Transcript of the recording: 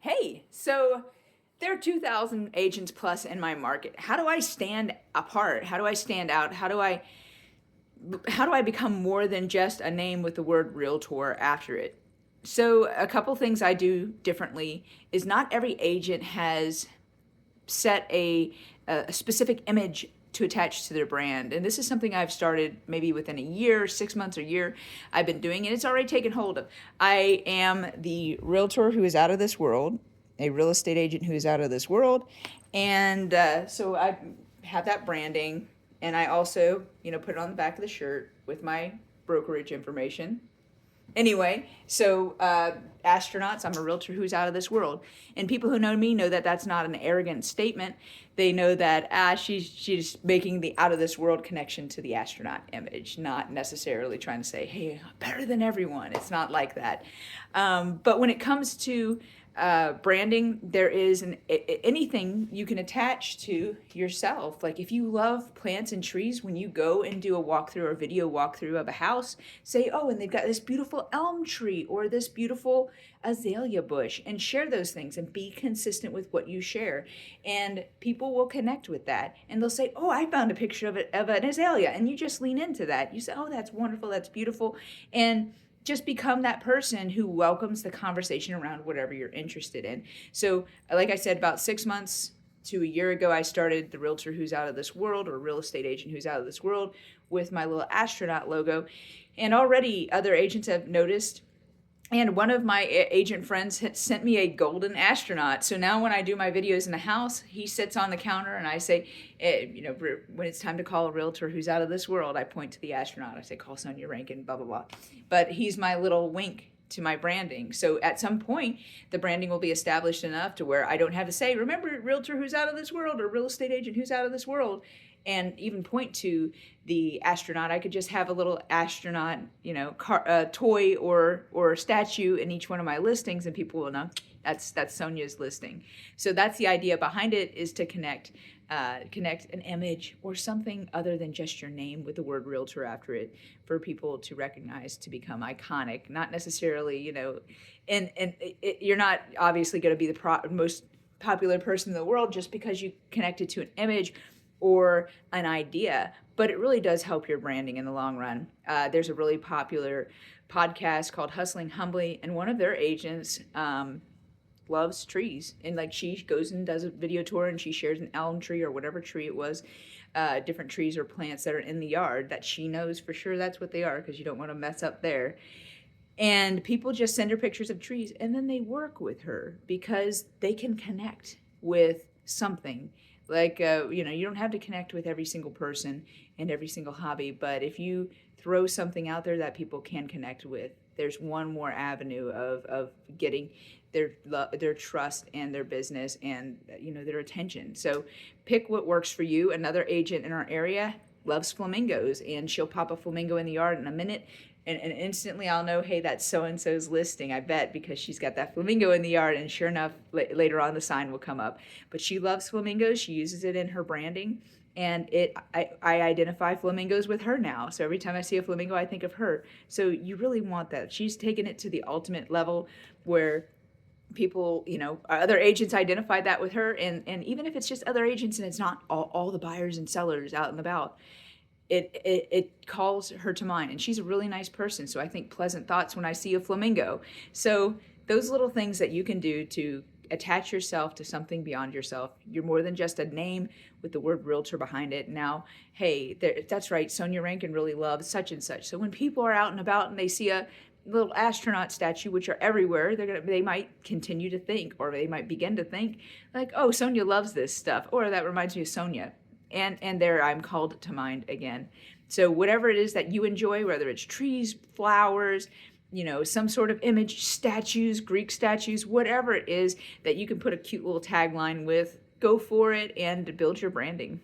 Hey, so there are 2,000 agents plus in my market. How do I stand apart? How do I stand out? How do I become more than just a name with the word realtor after it? So a couple things I do differently is not every agent has set a specific image to attach to their brand. And this is something I've started maybe within a year, 6 months, or a year. I've been doing it. It's already taken hold of. I am the realtor who is out of this world, a real estate agent who is out of this world. And so I have that branding. And I also, put it on the back of the shirt with my brokerage information. Anyway, so astronauts, I'm a realtor who's out of this world. And people who know me know that that's not an arrogant statement. They know that she's making the out of this world connection to the astronaut image, not necessarily trying to say, hey, better than everyone. It's not like that. But when it comes to branding, there is anything you can attach to yourself. Like if you love plants and trees, when you go and do a walkthrough or video walkthrough of a house, say, oh, and they've got this beautiful elm tree or this beautiful azalea bush, and share those things and be consistent with what you share. And people will connect with that. And they'll say, oh, I found a picture of an azalea. And you just lean into that. You say, oh, that's wonderful. That's beautiful. And just become that person who welcomes the conversation around whatever you're interested in. So, like I said, about 6 months to a year ago, I started the Realtor Who's Out of This World, or Real Estate Agent Who's Out of This World, with my little astronaut logo. And already other agents have noticed. And one of my agent friends had sent me a golden astronaut. So now when I do my videos in the house, he sits on the counter and I say, when it's time to call a realtor who's out of this world, I point to the astronaut. I say, call Sonja Rankin, blah, blah, blah. But he's my little wink to my branding. So at some point, the branding will be established enough to where I don't have to say, remember, realtor who's out of this world, or real estate agent who's out of this world, and even point to the astronaut. I could just have a little astronaut, toy or statue in each one of my listings, and people will know that's Sonja's listing. So that's the idea behind it, is to connect an image or something other than just your name with the word realtor after it, for people to recognize, to become iconic. Not necessarily, you're not obviously going to be the most popular person in the world just because you connected to an image or an idea, but it really does help your branding in the long run. There's a really popular podcast called Hustling Humbly, and one of their agents loves trees, and like she goes and does a video tour and she shares an elm tree or whatever tree it was, different trees or plants that are in the yard that she knows for sure that's what they are, because you don't want to mess up there. And people just send her pictures of trees, and then they work with her because they can connect with something. Like, you don't have to connect with every single person and every single hobby, but if you throw something out there that people can connect with, there's one more avenue of getting their trust and their business and, their attention. So pick what works for you. Another agent in our area loves flamingos, and she'll pop a flamingo in the yard in a minute. And instantly I'll know, hey, that's so-and-so's listing, I bet, because she's got that flamingo in the yard. And sure enough, later on the sign will come up. But she loves flamingos. She uses it in her branding. And I identify flamingos with her now. So every time I see a flamingo, I think of her. So you really want that. She's taken it to the ultimate level where people, other agents identify that with her. And even if it's just other agents and it's not all the buyers and sellers out and about, it calls her to mind, and she's a really nice person. So I think pleasant thoughts when I see a flamingo. So those little things that you can do to attach yourself to something beyond yourself. You're more than just a name with the word realtor behind it. Now, hey, that's right, Sonja Rankin really loves such and such. So when people are out and about and they see a little astronaut statue, which are everywhere, they might continue to think, or they might begin to think like, oh, Sonja loves this stuff, or that reminds me of Sonja. And there I'm called to mind again. So whatever it is that you enjoy, whether it's trees, flowers, some sort of image, statues, Greek statues, whatever it is that you can put a cute little tagline with, go for it and build your branding.